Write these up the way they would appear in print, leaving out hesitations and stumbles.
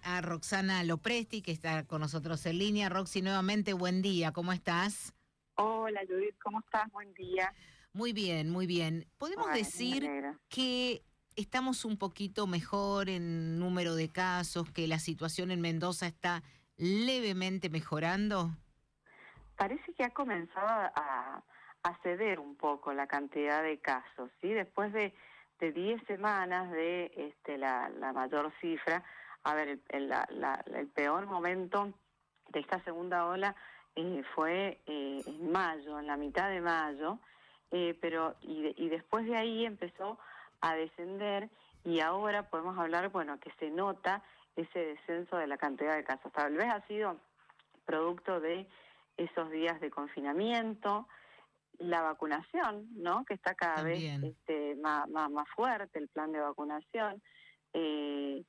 A Roxana Lopresti, que está con nosotros en línea. Roxy, nuevamente, buen día, ¿cómo estás? Hola Judith, ¿cómo estás? Buen día. Muy bien, muy bien. ¿Podemos Bueno, me decir alegro. que estamos un poquito mejor en número de casos, que la situación en Mendoza está levemente mejorando? Parece que ha comenzado a ceder un poco la cantidad de casos, ¿sí? Después de 10 semanas de la mayor cifra, a ver, el peor momento de esta segunda ola fue en mayo, en la mitad de mayo, y después de ahí empezó a descender y ahora podemos hablar, bueno, que se nota ese descenso de la cantidad de casos. Tal vez ha sido producto de esos días de confinamiento, la vacunación, ¿no? Que está cada vez También. más fuerte, el plan de vacunación, eh,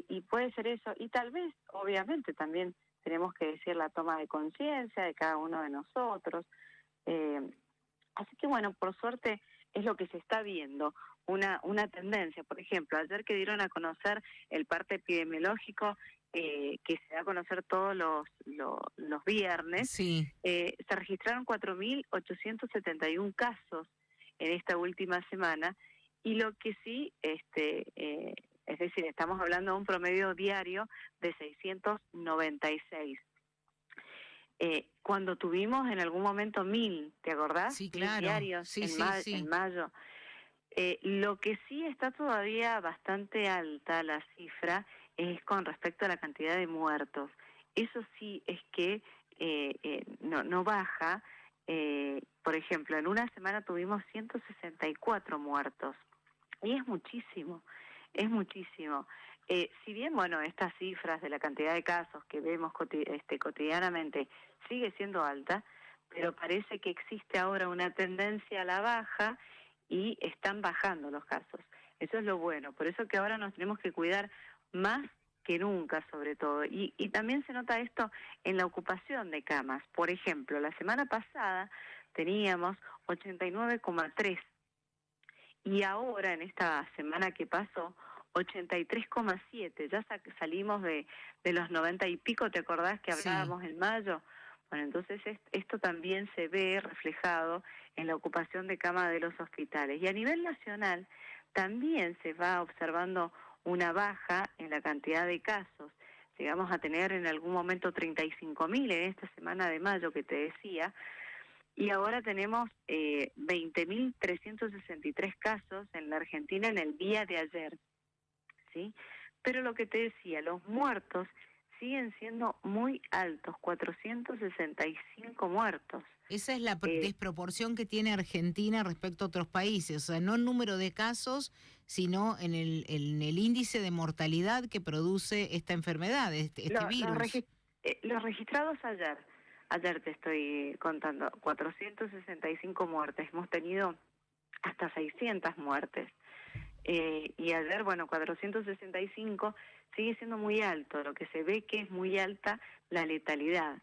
y puede ser eso, y tal vez, obviamente, también tenemos que decir la toma de conciencia de cada uno de nosotros. eh, Así que bueno, por suerte es lo que se está viendo, una tendencia. Por ejemplo, ayer que dieron a conocer el parte epidemiológico, que se da a conocer todos los viernes, Sí, se registraron 4.871 casos en esta última semana, y lo que sí, es decir, estamos hablando de un promedio diario de 696. Cuando tuvimos en algún momento 1.000, ¿te acordás? sí, 1.000 claro. diarios Sí, en, sí, en sí. mayo. Lo que sí está todavía bastante alta la cifra es con respecto a la cantidad de muertos. Eso sí es que no baja. Por ejemplo, en una semana tuvimos 164 muertos. Y es muchísimo, es muchísimo. Si bien, bueno, estas cifras de la cantidad de casos que vemos cotidianamente sigue siendo alta, pero parece que existe ahora una tendencia a la baja y están bajando los casos. Eso es lo bueno, por eso que ahora nos tenemos que cuidar más que nunca, sobre todo. Y también se nota esto en la ocupación de camas. Por ejemplo, la semana pasada teníamos 89,3, y ahora, en esta semana que pasó, 83,7. Ya salimos de los 90 y pico, ¿te acordás que Sí. hablábamos en mayo? Bueno, entonces esto también se ve reflejado en la ocupación de cama de los hospitales. Y a nivel nacional también se va observando una baja en la cantidad de casos. Llegamos a tener en algún momento 35.000 en esta semana de mayo que te decía, y ahora tenemos 20.363 casos en la Argentina en el día de ayer, ¿sí? Pero lo que te decía, los muertos siguen siendo muy altos, 465 muertos. Esa es la Eh, desproporción que tiene Argentina respecto a otros países, o sea, no en número de casos, sino en el índice de mortalidad que produce esta enfermedad, este lo- los, virus. regi- los registrados ayer te estoy contando, 465 muertes, hemos tenido hasta 600 muertes. Y ayer, bueno, 465 sigue siendo muy alto, lo que se ve que es muy alta la letalidad.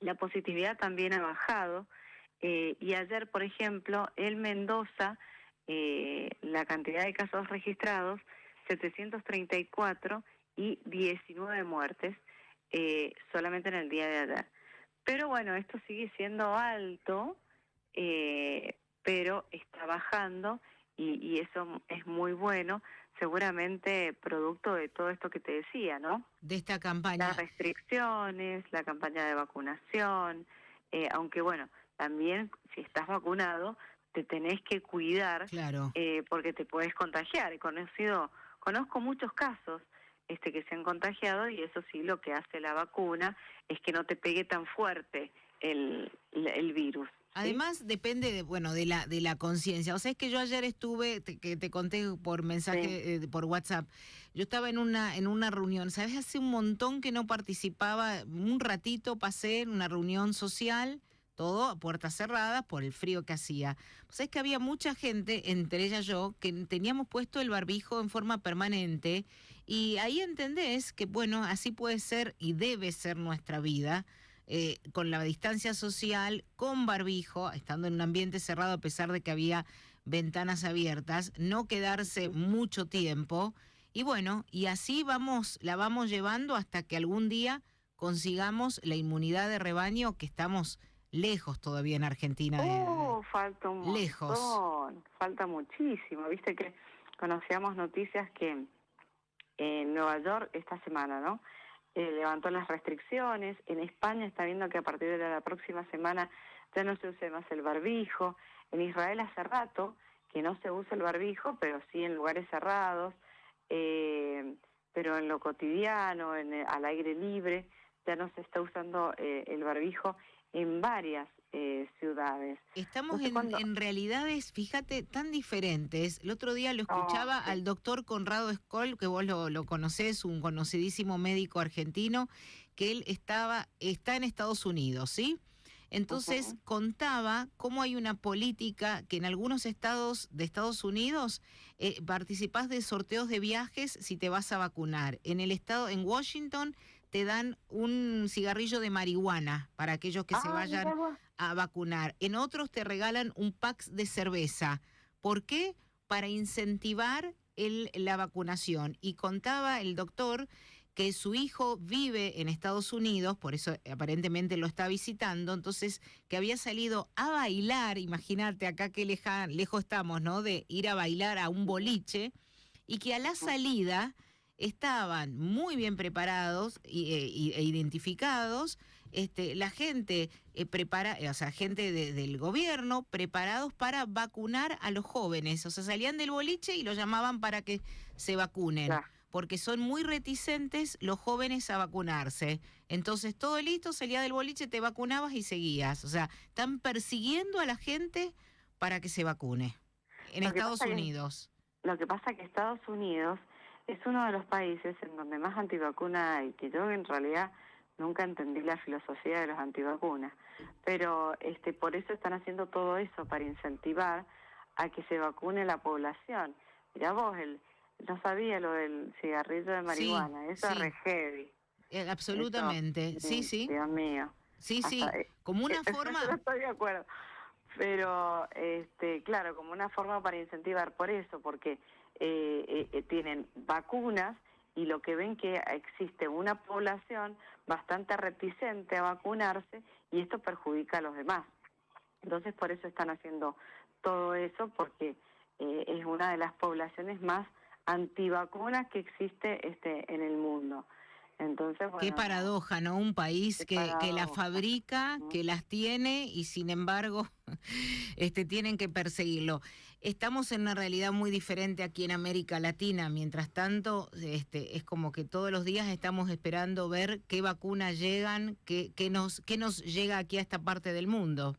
La positividad también ha bajado, y ayer, por ejemplo, en Mendoza, la cantidad de casos registrados, 734 y 19 muertes, solamente en el día de ayer. Pero bueno, esto sigue siendo alto, pero está bajando, y eso es muy bueno, seguramente producto de todo esto que te decía, ¿no? De esta Las campaña. restricciones, la campaña de vacunación, aunque bueno, también si estás vacunado te tenés que cuidar, Claro. porque te puedes contagiar. Conozco muchos casos que se han contagiado, y eso sí, lo que hace la vacuna es que no te pegue tan fuerte el virus, ¿sí? Además depende de, bueno, de la conciencia. O sea, es que yo ayer estuve, que te conté por Sí. mensaje, por WhatsApp. Yo estaba en una reunión, ¿sabes? Hace un montón que no participaba, un ratito pasé en una reunión social, todo a puertas cerradas por el frío que hacía. ¿Sabes que había mucha gente, entre ellas yo, que teníamos puesto el barbijo en forma permanente? Y ahí entendés que, bueno, así puede ser y debe ser nuestra vida, con la distancia social, con barbijo, estando en un ambiente cerrado a pesar de que había ventanas abiertas, no quedarse Ujú. mucho tiempo Y bueno, y así la vamos llevando hasta que algún día consigamos la inmunidad de rebaño, que estamos lejos todavía en Argentina, Falta un lejos. montón, falta muchísimo. Viste que conocíamos noticias que en Nueva York esta semana, ¿no? Levantó las restricciones. En España está viendo que a partir de la próxima semana ya no se use más el barbijo. En Israel hace rato que no se usa el barbijo, pero sí en lugares cerrados, pero en lo cotidiano, al aire libre, ya no se está usando el barbijo en varias ciudades. Estamos en realidades, fíjate, tan diferentes. El otro día lo escuchaba al doctor Conrado Escol, que vos lo conocés, un conocidísimo médico argentino, que él está en Estados Unidos, ¿sí? Entonces contaba cómo hay una política que en algunos estados de Estados Unidos participás de sorteos de viajes si te vas a vacunar. En Washington te dan un cigarrillo de marihuana para aquellos que se vayan a vacunar. En otros te regalan un pack de cerveza. ¿Por qué? Para incentivar la vacunación. Y contaba el doctor que su hijo vive en Estados Unidos, por eso aparentemente lo está visitando, entonces que había salido a bailar, imagínate acá qué lejos estamos, ¿no? De ir a bailar a un boliche, y que a la salida estaban muy bien preparados e identificados, la gente gente del gobierno preparados para vacunar a los jóvenes, o sea, salían del boliche y los llamaban para que se vacunen. Claro. Porque son muy reticentes los jóvenes a vacunarse. Entonces, todo listo, salía del boliche, te vacunabas y seguías. O sea, están persiguiendo a la gente para que se vacune en Estados Unidos. Lo que pasa es que Estados Unidos es uno de los países en donde más antivacuna hay, que yo en realidad nunca entendí la filosofía de los antivacunas. Pero por eso están haciendo todo eso, para incentivar a que se vacune la población. Mirá vos, no sabía lo del cigarrillo de marihuana, sí, eso sí. Es re heavy. Absolutamente, eso, sí. Dios mío. Sí, hasta, sí, como una forma... No estoy de acuerdo, pero claro, como una forma para incentivar, por eso, porque tienen vacunas y lo que ven que existe una población bastante reticente a vacunarse y esto perjudica a los demás. Entonces por eso están haciendo todo eso, porque es una de las poblaciones más antivacunas que existe en el mundo. Entonces, bueno, qué paradoja, ¿no? Un país que las fabrica, que las tiene y sin embargo tienen que perseguirlo. Estamos en una realidad muy diferente aquí en América Latina. Mientras tanto, es como que todos los días estamos esperando ver qué vacunas llegan, qué nos llega aquí a esta parte del mundo.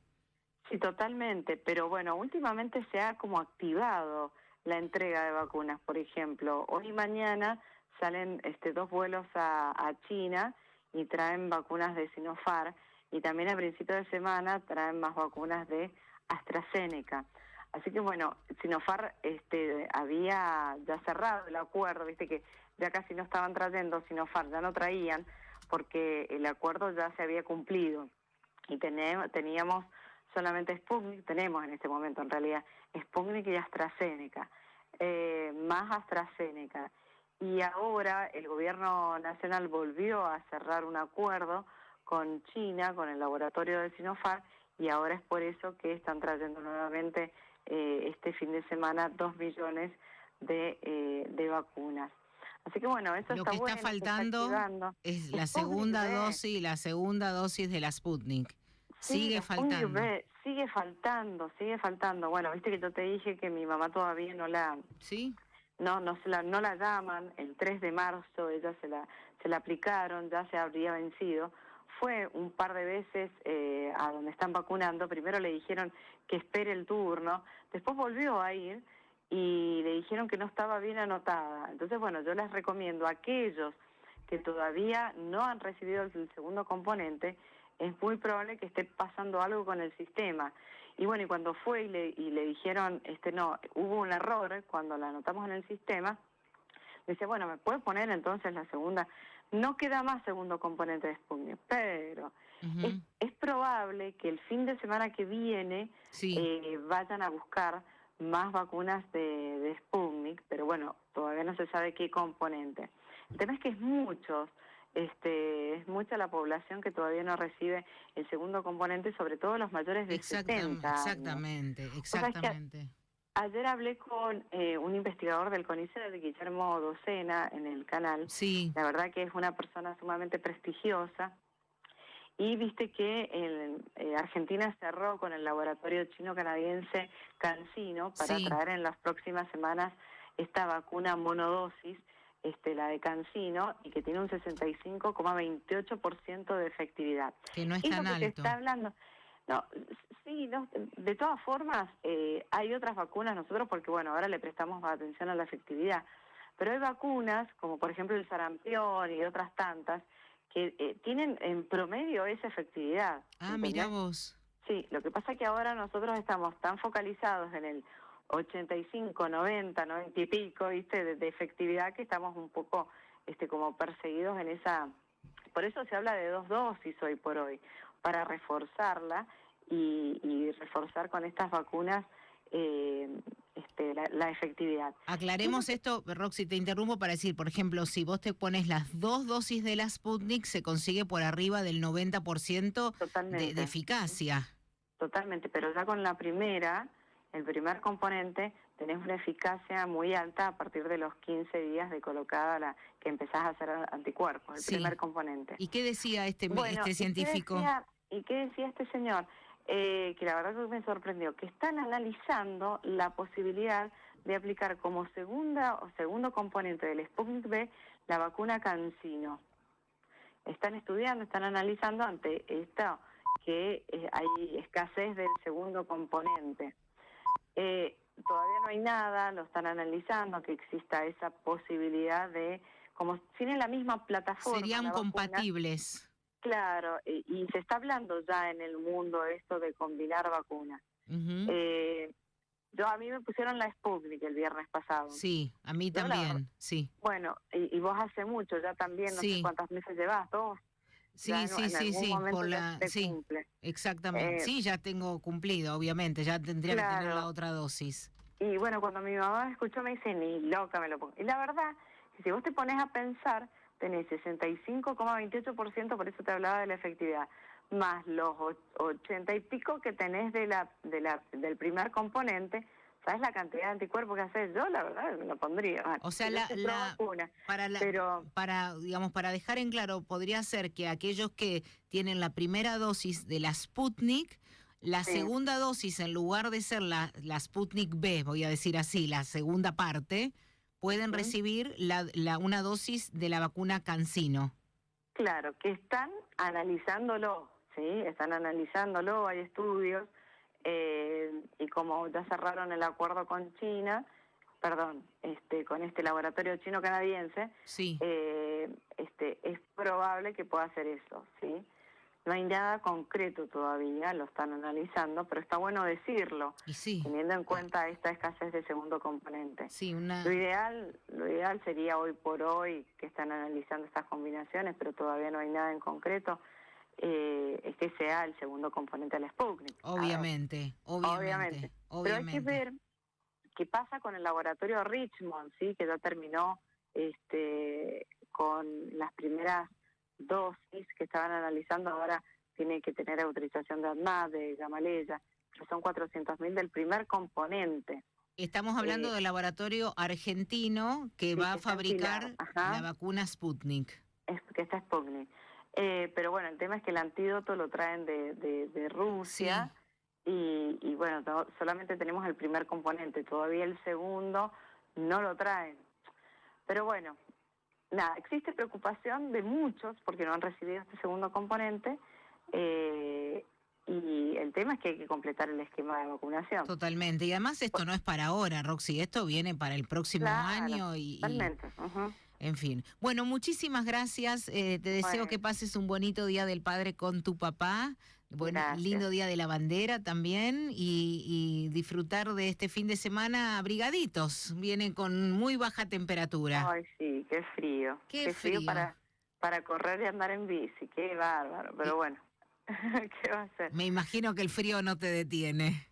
Sí, totalmente. Pero bueno, últimamente se ha como activado la entrega de vacunas. Por ejemplo, hoy y mañana salen 2 vuelos a China y traen vacunas de Sinopharm, y también a principio de semana traen más vacunas de AstraZeneca. Así que bueno, Sinopharm había ya cerrado el acuerdo, viste que ya casi no estaban trayendo Sinopharm, ya no traían, porque el acuerdo ya se había cumplido y teníamos solamente Sputnik, tenemos en este momento en realidad Sputnik y AstraZeneca, más AstraZeneca. Y ahora el gobierno nacional volvió a cerrar un acuerdo con China, con el laboratorio de Sinopharm, y ahora es por eso que están trayendo nuevamente este fin de semana 2 millones de vacunas. Así que bueno, eso está bueno. Lo que está faltando es la segunda dosis de la Sputnik. Sigue faltando. Sigue faltando. Bueno, viste que yo te dije que mi mamá todavía no la... ¿Sí? No la llaman. El 3 de marzo ella se la aplicaron, ya se habría vencido. Fue un par de veces a donde están vacunando. Primero le dijeron que espere el turno, después volvió a ir y le dijeron que no estaba bien anotada. Entonces, bueno, yo les recomiendo a aquellos que todavía no han recibido el segundo componente, es muy probable que esté pasando algo con el sistema. Y bueno, y cuando fue y le dijeron, no, hubo un error cuando la anotamos en el sistema, dice, bueno, ¿me puede poner entonces la segunda? No queda más segundo componente de Sputnik, pero es probable que el fin de semana que viene vayan a buscar más vacunas de Sputnik, pero bueno, todavía no se sabe qué componente. El tema es que es mucha la población que todavía no recibe el segundo componente, sobre todo los mayores de 70 años. Exactamente, O sea, es que exactamente. ayer hablé con un investigador del CONICET, Guillermo Docena, en el canal. Sí, La verdad que es una persona sumamente prestigiosa. Y viste que Argentina cerró con el laboratorio chino-canadiense CanSino para sí, traer en las próximas semanas esta vacuna monodosis, la de CanSino, y que tiene un 65,28% de efectividad. que no es Es lo tan que se alto. está hablando. No, sí, no, de todas formas, hay otras vacunas nosotros porque, bueno, ahora le prestamos atención a la efectividad, pero hay vacunas, como por ejemplo el sarampión y otras tantas, que tienen en promedio esa efectividad, Ah, mira ¿entendés? vos. Sí, lo que pasa es que ahora nosotros estamos tan focalizados en el 85, 90, 90 y pico, ¿viste? De efectividad, que estamos un poco como perseguidos en esa. Por eso se habla de 2 dosis hoy por hoy, para reforzarla y reforzar con estas vacunas la efectividad. ¿Qué es lo Aclaremos que- esto, Roxy, te interrumpo para decir, por ejemplo, si vos te pones las 2 dosis de la Sputnik, se consigue por arriba del 90% de Totalmente. eficacia. Totalmente, pero ya con la primera, el primer componente, tenés una eficacia muy alta a partir de los 15 días de colocada que empezás a hacer anticuerpos, el primer Sí. componente. ¿Y qué decía Bueno, este científico? ¿y qué decía este señor? Que la verdad que me sorprendió, que están analizando la posibilidad de aplicar como segundo componente del Sputnik V la vacuna CanSino. Están estudiando, están analizando ante esto que hay escasez del segundo componente. Todavía no hay nada, lo están analizando, que exista esa posibilidad de, como tienen la misma plataforma Serían la vacuna, compatibles. claro, y se está hablando ya en el mundo esto de combinar vacunas. Ujú. Eh, a mí me pusieron la Sputnik el viernes pasado. Sí, a mí Yo la verdad, también, sí. bueno, y vos hace mucho, ya también, no sé Sí, cuántos meses llevas, 2, ya sí, sí, en sí, algún sí, momento ya se te sí, cumple. exactamente. Eh, Sí, ya tengo cumplido, obviamente, ya tendría que tener la claro, otra dosis. y bueno, cuando mi mamá me escuchó me dice, ni loca me lo pongo. Y la verdad, que si vos te pones a pensar, tenés 65,28%, por eso te hablaba de la efectividad, más los 80 y pico que tenés del primer componente. ¿Sabes la cantidad de anticuerpos que haces? Yo la verdad me lo pondría. Bueno, O sea, yo soy pro vacuna, pero digamos, para dejar en claro, podría ser que aquellos que tienen la primera dosis de la Sputnik, la sí. segunda dosis, en lugar de ser la Sputnik B, voy a decir así, la segunda parte, pueden Ujú. recibir una dosis de la vacuna CanSino. Claro, que están analizándolo, ¿sí? Están analizándolo, hay estudios, y como ya cerraron el acuerdo con China, perdón, con este laboratorio chino-canadiense, Sí, es probable que pueda hacer eso, ¿sí? No hay nada concreto todavía, lo están analizando, pero está bueno decirlo, y sí, teniendo en cuenta esta escasez de segundo componente. sí, Lo ideal sería hoy por hoy que están analizando estas combinaciones, pero todavía no hay nada en concreto, es que sea el segundo componente del Sputnik. A ver, obviamente, obviamente. obviamente, Pero hay que obviamente. ver qué pasa con el laboratorio Richmond, ¿sí? Que ya terminó con las primeras dosis que estaban analizando, ahora tiene que tener autorización de ANMAT, de Gamaleya, que son 400.000 del primer componente. Estamos hablando del laboratorio argentino que Sí, va a que está en Pilar, fabricar la ajá, vacuna Sputnik. que está Sputnik. Pero bueno, el tema es que el antídoto lo traen de Sí, Rusia y bueno, solamente tenemos el primer componente, todavía el segundo no lo traen. Pero bueno, nada, existe preocupación de muchos porque no han recibido este segundo componente, y el tema es que hay que completar el esquema de vacunación. totalmente. Y además esto no es para ahora, Roxy, esto viene para el próximo Claro, año totalmente. Ujú. en fin. Bueno, muchísimas gracias. Te deseo que Bueno, pases un bonito Día del Padre con tu papá. Bueno, gracias. lindo Día de la Bandera también y disfrutar de este fin de semana abrigaditos. Viene con muy baja temperatura. Ay, sí, Qué qué frío frío. para correr y andar en bici, qué bárbaro, pero Y bueno, ¿qué va a ser? me imagino que el frío no te detiene.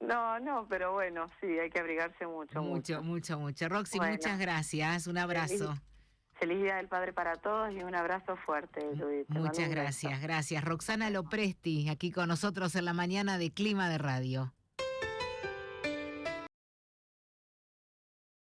No, no, pero bueno, sí, hay que abrigarse mucho, Mucho, mucho. mucho, mucho. Roxy, Bueno, muchas gracias. Un feliz, abrazo. feliz Día del Padre para todos y un abrazo fuerte, Judith. Te mando Muchas un beso. gracias, gracias. Hasta Roxana luego. Lopresti, aquí con nosotros en la mañana de Clima de Radio.